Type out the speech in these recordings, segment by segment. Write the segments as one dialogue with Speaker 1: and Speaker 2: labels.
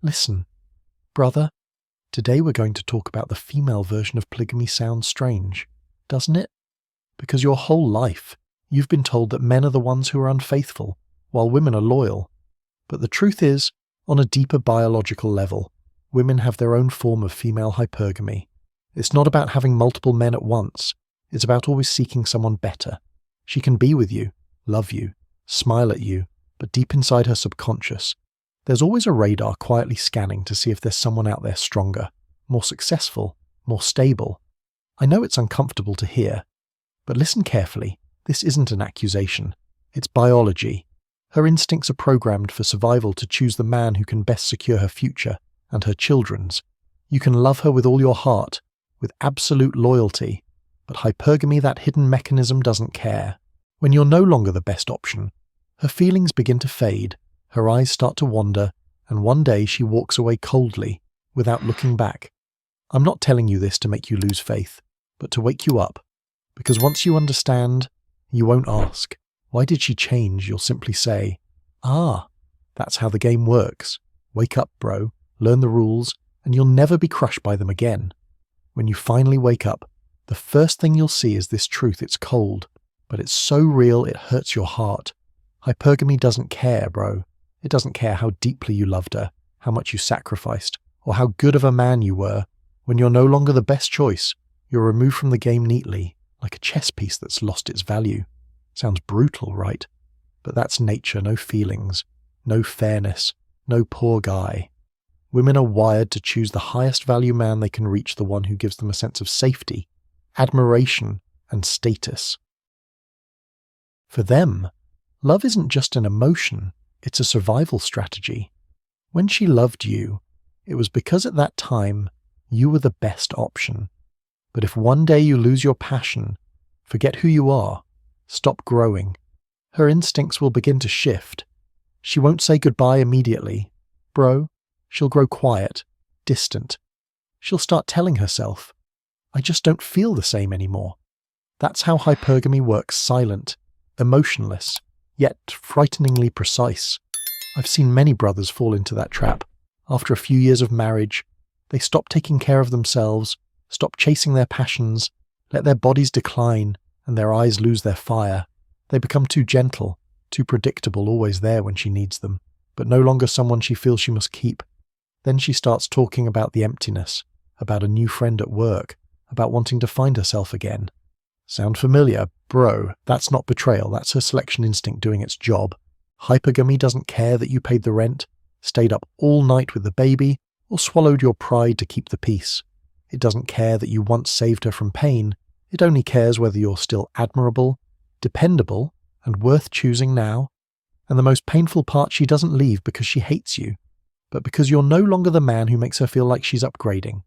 Speaker 1: Listen, brother, today we're going to talk about the female version of polygamy. Sounds strange, doesn't it? Because your whole life, you've been told that men are the ones who are unfaithful, while women are loyal. But the truth is, on a deeper biological level, women have their own form of female hypergamy. It's not about having multiple men at once. It's about always seeking someone better. She can be with you, love you, smile at you, but deep inside her subconscious, there's always a radar quietly scanning to see if there's someone out there stronger, more successful, more stable. I know it's uncomfortable to hear, but listen carefully. This isn't an accusation. It's biology. Her instincts are programmed for survival to choose the man who can best secure her future and her children's. You can love her with all your heart, with absolute loyalty, but hypergamy, that hidden mechanism, doesn't care. When you're no longer the best option, her feelings begin to fade, her eyes start to wander, and one day she walks away coldly, without looking back. I'm not telling you this to make you lose faith, but to wake you up. Because once you understand, you won't ask, why did she change? You'll simply say, that's how the game works. Wake up, bro, learn the rules, and you'll never be crushed by them again. When you finally wake up, the first thing you'll see is this truth. It's cold, but it's so real it hurts your heart. Hypergamy doesn't care, bro. It doesn't care how deeply you loved her, how much you sacrificed, or how good of a man you were. When you're no longer the best choice, you're removed from the game neatly, like a chess piece that's lost its value. Sounds brutal, right? But that's nature, no feelings, no fairness, no poor guy. Women are wired to choose the highest value man they can reach, the one who gives them a sense of safety, admiration, and status. For them, love isn't just an emotion, it's a survival strategy. When she loved you, it was because at that time, you were the best option. But if one day you lose your passion, forget who you are, stop growing, her instincts will begin to shift. She won't say goodbye immediately. Bro, she'll grow quiet, distant. She'll start telling herself, I just don't feel the same anymore. That's how hypergamy works, silent, emotionless, yet frighteningly precise. I've seen many brothers fall into that trap. After a few years of marriage, they stop taking care of themselves, stop chasing their passions, let their bodies decline, and their eyes lose their fire. They become too gentle, too predictable, always there when she needs them, but no longer someone she feels she must keep. Then she starts talking about the emptiness, about a new friend at work, about wanting to find herself again. Sound familiar? Bro, that's not betrayal, that's her selection instinct doing its job. Hypergamy doesn't care that you paid the rent, stayed up all night with the baby, or swallowed your pride to keep the peace. It doesn't care that you once saved her from pain. It only cares whether you're still admirable, dependable, and worth choosing now. And the most painful part, she doesn't leave because she hates you, but because you're no longer the man who makes her feel like she's upgrading.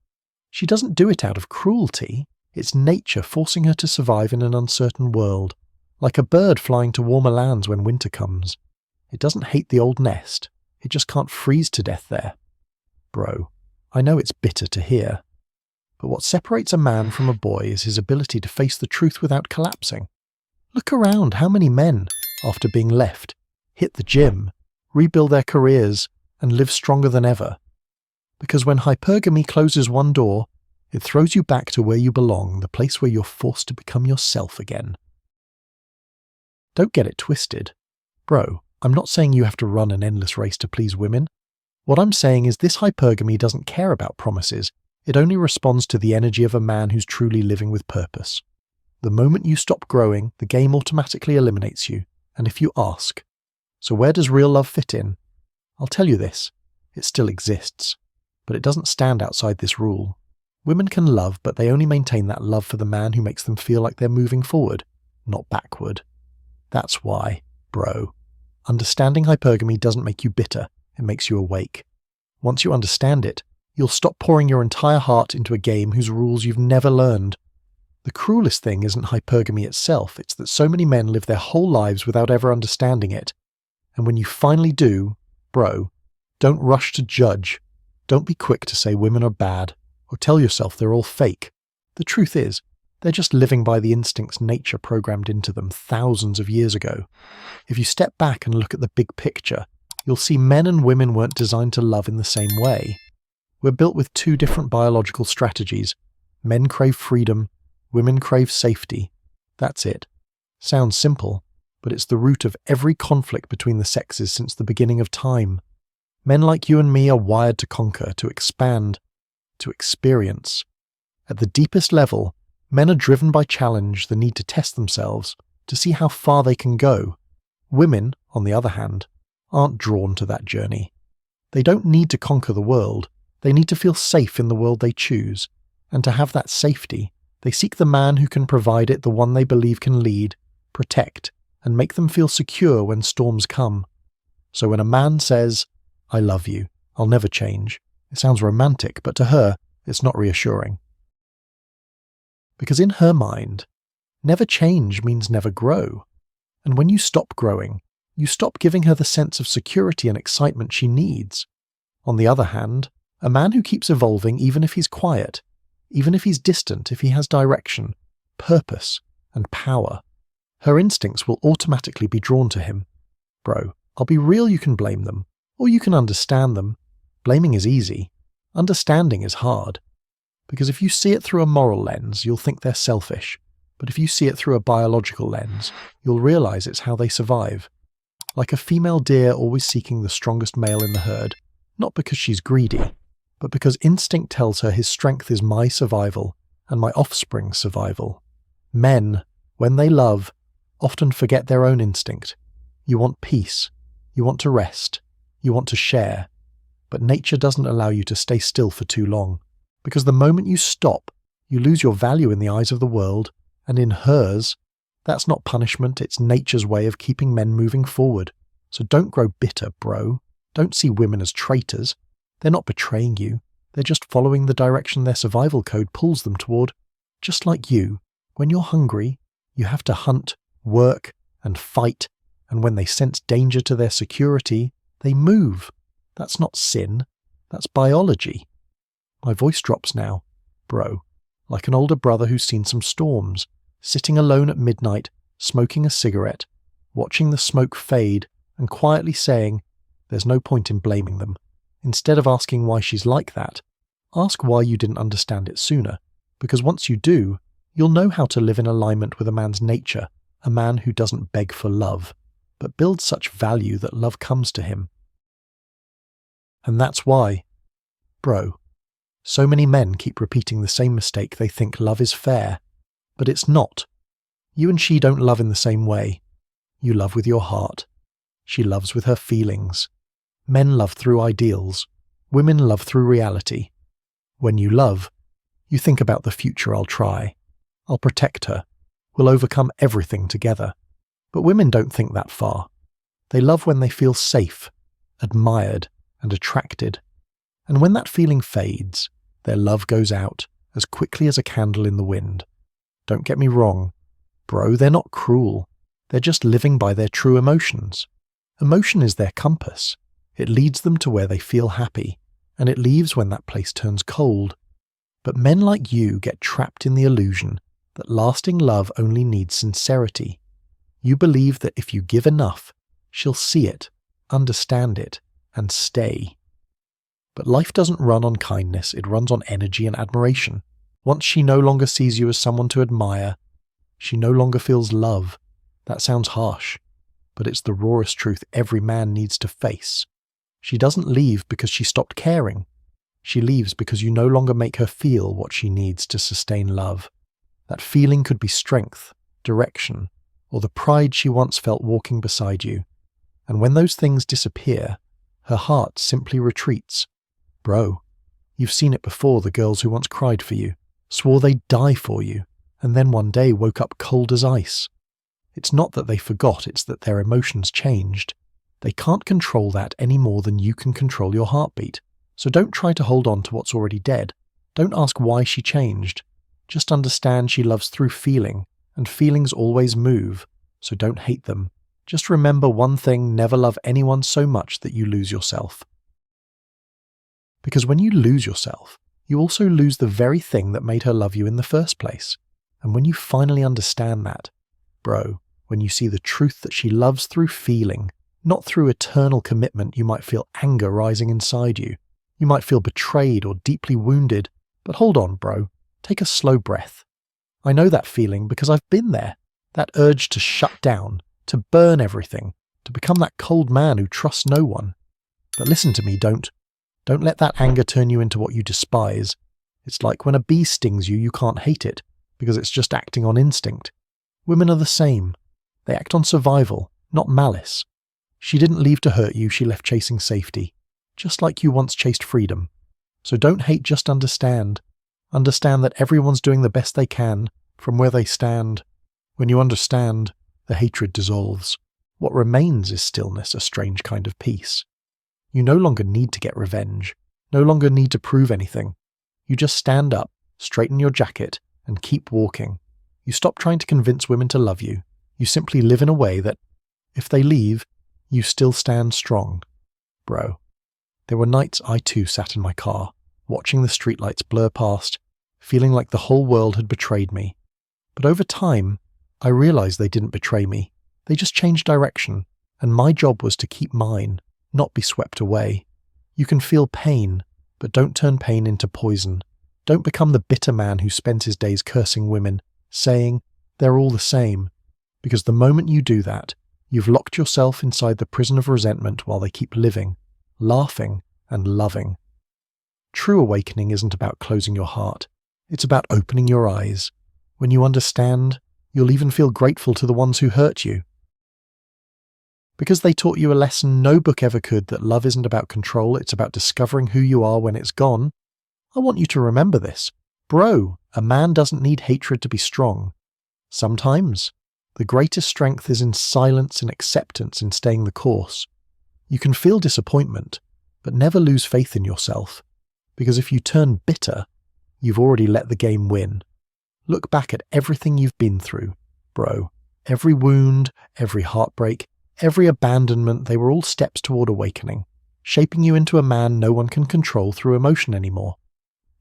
Speaker 1: She doesn't do it out of cruelty. It's nature forcing her to survive in an uncertain world, like a bird flying to warmer lands when winter comes. It doesn't hate the old nest. It just can't freeze to death there. Bro, I know it's bitter to hear, but what separates a man from a boy is his ability to face the truth without collapsing. Look around, how many men, after being left, hit the gym, rebuild their careers, and live stronger than ever. Because when hypergamy closes one door, it throws you back to where you belong, the place where you're forced to become yourself again. Don't get it twisted. Bro, I'm not saying you have to run an endless race to please women. What I'm saying is this hypergamy doesn't care about promises. It only responds to the energy of a man who's truly living with purpose. The moment you stop growing, the game automatically eliminates you. And if you ask, so where does real love fit in? I'll tell you this, it still exists, but it doesn't stand outside this rule. Women can love, but they only maintain that love for the man who makes them feel like they're moving forward, not backward. That's why, bro, understanding hypergamy doesn't make you bitter, it makes you awake. Once you understand it, you'll stop pouring your entire heart into a game whose rules you've never learned. The cruelest thing isn't hypergamy itself, it's that so many men live their whole lives without ever understanding it. And when you finally do, bro, don't rush to judge. Don't be quick to say women are bad, or tell yourself they're all fake. The truth is, they're just living by the instincts nature programmed into them thousands of years ago. If you step back and look at the big picture, you'll see men and women weren't designed to love in the same way. We're built with two different biological strategies. Men crave freedom, women crave safety. That's it. Sounds simple, but it's the root of every conflict between the sexes since the beginning of time. Men like you and me are wired to conquer, to expand, to experience. At the deepest level, men are driven by challenge, the need to test themselves, to see how far they can go. Women, on the other hand, aren't drawn to that journey. They don't need to conquer the world. They need to feel safe in the world they choose. And to have that safety, they seek the man who can provide it, the one they believe can lead, protect, and make them feel secure when storms come. So when a man says, "I love you, I'll never change," it sounds romantic, but to her, it's not reassuring. Because in her mind, never change means never grow. And when you stop growing, you stop giving her the sense of security and excitement she needs. On the other hand, a man who keeps evolving, even if he's quiet, even if he's distant, if he has direction, purpose, and power, her instincts will automatically be drawn to him. Bro, I'll be real, you can blame them, or you can understand them. Blaming is easy. Understanding is hard. Because if you see it through a moral lens, you'll think they're selfish. But if you see it through a biological lens, you'll realize it's how they survive. Like a female deer always seeking the strongest male in the herd, not because she's greedy, but because instinct tells her his strength is my survival and my offspring's survival. Men, when they love, often forget their own instinct. You want peace. You want to rest. You want to share. But nature doesn't allow you to stay still for too long. Because the moment you stop, you lose your value in the eyes of the world, and in hers. That's not punishment, it's nature's way of keeping men moving forward. So don't grow bitter, bro. Don't see women as traitors. They're not betraying you. They're just following the direction their survival code pulls them toward. Just like you, when you're hungry, you have to hunt, work, and fight, and when they sense danger to their security, they move. That's not sin. That's biology. My voice drops now, bro, like an older brother who's seen some storms, sitting alone at midnight, smoking a cigarette, watching the smoke fade, and quietly saying, "There's no point in blaming them." Instead of asking why she's like that, ask why you didn't understand it sooner, because once you do, you'll know how to live in alignment with a man's nature, a man who doesn't beg for love, but builds such value that love comes to him. And that's why, bro, so many men keep repeating the same mistake. They think love is fair, but it's not. You and she don't love in the same way. You love with your heart. She loves with her feelings. Men love through ideals. Women love through reality. When you love, you think about the future. I'll try. I'll protect her. We'll overcome everything together. But women don't think that far. They love when they feel safe, admired, and attracted. And when that feeling fades, their love goes out as quickly as a candle in the wind. Don't get me wrong, bro, they're not cruel. They're just living by their true emotions. Emotion is their compass. It leads them to where they feel happy, and it leaves when that place turns cold. But men like you get trapped in the illusion that lasting love only needs sincerity. You believe that if you give enough, she'll see it, understand it, and stay. But life doesn't run on kindness, it runs on energy and admiration. Once she no longer sees you as someone to admire, she no longer feels love. That sounds harsh, but it's the rawest truth every man needs to face. She doesn't leave because she stopped caring. She leaves because you no longer make her feel what she needs to sustain love. That feeling could be strength, direction, or the pride she once felt walking beside you. And when those things disappear, her heart simply retreats. Bro, you've seen it before, the girls who once cried for you, swore they'd die for you, and then one day woke up cold as ice. It's not that they forgot, it's that their emotions changed. They can't control that any more than you can control your heartbeat. So don't try to hold on to what's already dead. Don't ask why she changed. Just understand she loves through feeling, and feelings always move, so don't hate them. Just remember one thing, never love anyone so much that you lose yourself. Because when you lose yourself, you also lose the very thing that made her love you in the first place. And when you finally understand that, bro, when you see the truth that she loves through feeling, Not through eternal commitment. You might feel anger rising inside you. You might feel betrayed or deeply wounded. But hold on, bro. Take a slow breath. I know that feeling because I've been there. That urge to shut down, to burn everything, to become that cold man who trusts no one. But listen to me, don't let that anger turn you into what you despise. It's like when a bee stings you, you can't hate it, because it's just acting on instinct. Women are the same. They act on survival, not malice. She didn't leave to hurt you, she left chasing safety, just like you once chased freedom. So don't hate, just understand. Understand that everyone's doing the best they can, from where they stand. When you understand, the hatred dissolves. What remains is stillness, a strange kind of peace. You no longer need to get revenge, no longer need to prove anything. You just stand up, straighten your jacket, and keep walking. You stop trying to convince women to love you. You simply live in a way that, if they leave, you still stand strong. Bro, there were nights I too sat in my car, watching the streetlights blur past, feeling like the whole world had betrayed me. But over time, I realized they didn't betray me. They just changed direction, and my job was to keep mine, not be swept away. You can feel pain, but don't turn pain into poison. Don't become the bitter man who spends his days cursing women, saying they're all the same, because the moment you do that, you've locked yourself inside the prison of resentment while they keep living, laughing, and loving. True awakening isn't about closing your heart. It's about opening your eyes. When you understand, you'll even feel grateful to the ones who hurt you. Because they taught you a lesson no book ever could, that love isn't about control, it's about discovering who you are when it's gone. I want you to remember this. Bro, a man doesn't need hatred to be strong. Sometimes, the greatest strength is in silence and acceptance, in staying the course. You can feel disappointment, but never lose faith in yourself. Because if you turn bitter, you've already let the game win. Look back at everything you've been through, bro. Every wound, every heartbreak, every abandonment, they were all steps toward awakening, shaping you into a man no one can control through emotion anymore.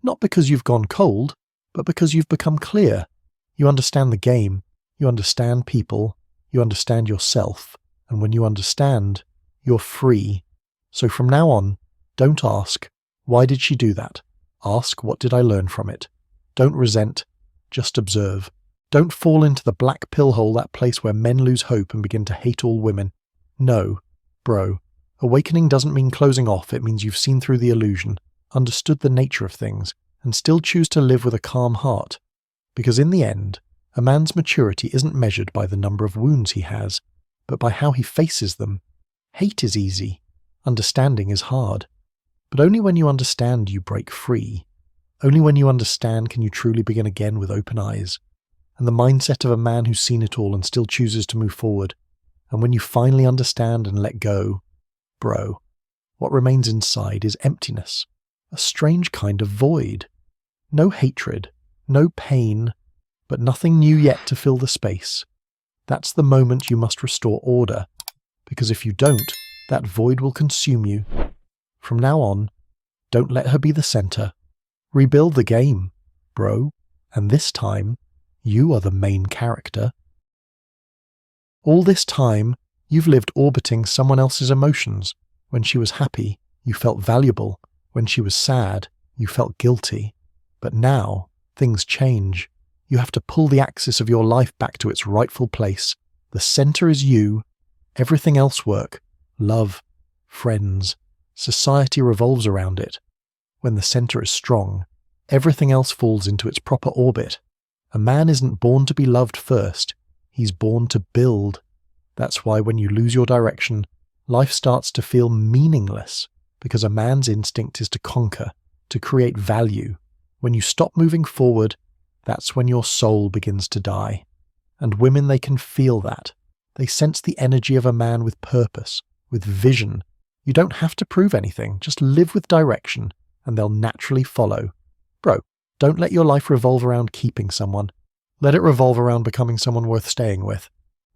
Speaker 1: Not because you've gone cold, but because you've become clear. You understand the game, you understand people, you understand yourself, and when you understand, you're free. So from now on, don't ask, why did she do that? Ask, what did I learn from it? Don't resent, just observe. Don't fall into the black pill hole, that place where men lose hope and begin to hate all women. No, bro. Awakening doesn't mean closing off, it means you've seen through the illusion, understood the nature of things, and still choose to live with a calm heart. Because in the end, a man's maturity isn't measured by the number of wounds he has, but by how he faces them. Hate is easy. Understanding is hard. But only when you understand you break free. Only when you understand can you truly begin again with open eyes. And the mindset of a man who's seen it all and still chooses to move forward. And when you finally understand and let go, bro, what remains inside is emptiness. A strange kind of void. No hatred, no pain, but nothing new yet to fill the space. That's the moment you must restore order, because if you don't, that void will consume you. From now on, don't let her be the center. Rebuild the game, bro, and this time, you are the main character. All this time, you've lived orbiting someone else's emotions. When she was happy, you felt valuable. When she was sad, you felt guilty. But now, things change. You have to pull the axis of your life back to its rightful place. The center is you. Everything else work, love, friends, society revolves around it. When the center is strong, everything else falls into its proper orbit. A man isn't born to be loved first. He's born to build. That's why when you lose your direction, life starts to feel meaningless, because a man's instinct is to conquer, to create value. When you stop moving forward, that's when your soul begins to die. And women, they can feel that. They sense the energy of a man with purpose, with vision. You don't have to prove anything, just live with direction, and they'll naturally follow. Bro, don't let your life revolve around keeping someone. Let it revolve around becoming someone worth staying with.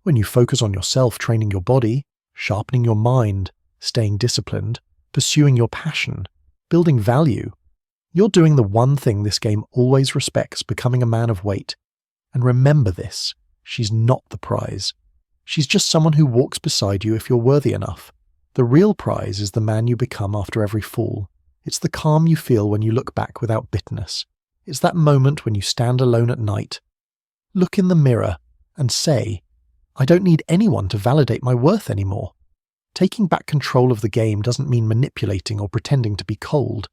Speaker 1: When you focus on yourself, training your body, sharpening your mind, staying disciplined, pursuing your passion, building value, you're doing the one thing this game always respects, becoming a man of weight. And remember this, she's not the prize. She's just someone who walks beside you if you're worthy enough. The real prize is the man you become after every fall. It's the calm you feel when you look back without bitterness. It's that moment when you stand alone at night, look in the mirror, and say, I don't need anyone to validate my worth anymore. Taking back control of the game doesn't mean manipulating or pretending to be cold.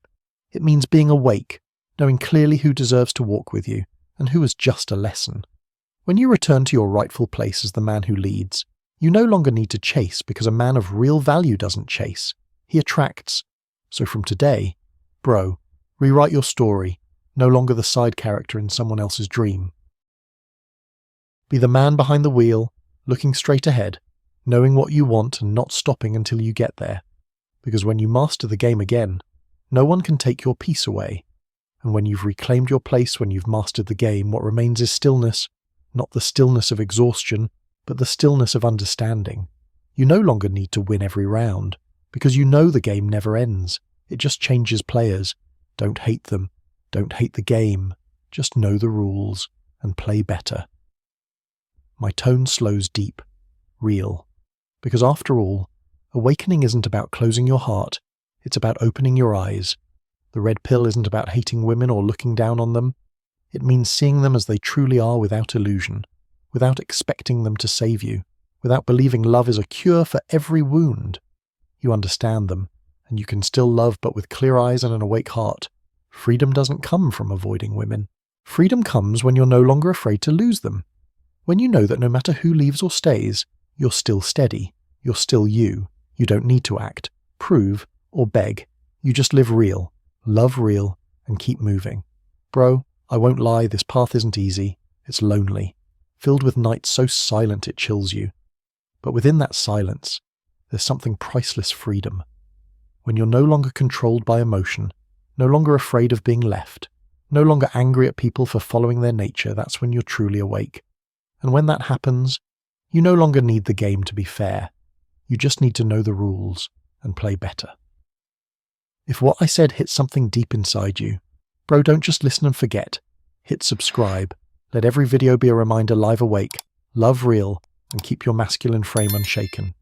Speaker 1: It means being awake, knowing clearly who deserves to walk with you, and who is just a lesson. When you return to your rightful place as the man who leads, you no longer need to chase because a man of real value doesn't chase. He attracts. So from today, bro, rewrite your story, no longer the side character in someone else's dream. Be the man behind the wheel, looking straight ahead, knowing what you want and not stopping until you get there. Because when you master the game again, no one can take your peace away. And when you've reclaimed your place, when you've mastered the game, what remains is stillness, not the stillness of exhaustion, but the stillness of understanding. You no longer need to win every round, because you know the game never ends. It just changes players. Don't hate them. Don't hate the game. Just know the rules and play better. My tone slows deep, real. Because after all, awakening isn't about closing your heart, it's about opening your eyes. The red pill isn't about hating women or looking down on them. It means seeing them as they truly are without illusion, without expecting them to save you, without believing love is a cure for every wound. You understand them, and you can still love but with clear eyes and an awake heart. Freedom doesn't come from avoiding women. Freedom comes when you're no longer afraid to lose them. When you know that no matter who leaves or stays, you're still steady, you're still you. You don't need to act, prove, or beg. You just live real, love real, and keep moving. Bro, I won't lie, this path isn't easy. It's lonely, filled with nights so silent it chills you. But within that silence, there's something priceless freedom. When you're no longer controlled by emotion, no longer afraid of being left, no longer angry at people for following their nature, that's when you're truly awake. And when that happens, you no longer need the game to be fair. You just need to know the rules and play better. If what I said hit something deep inside you, bro, don't just listen and forget. Hit subscribe. Let every video be a reminder, live awake, love real, and keep your masculine frame unshaken.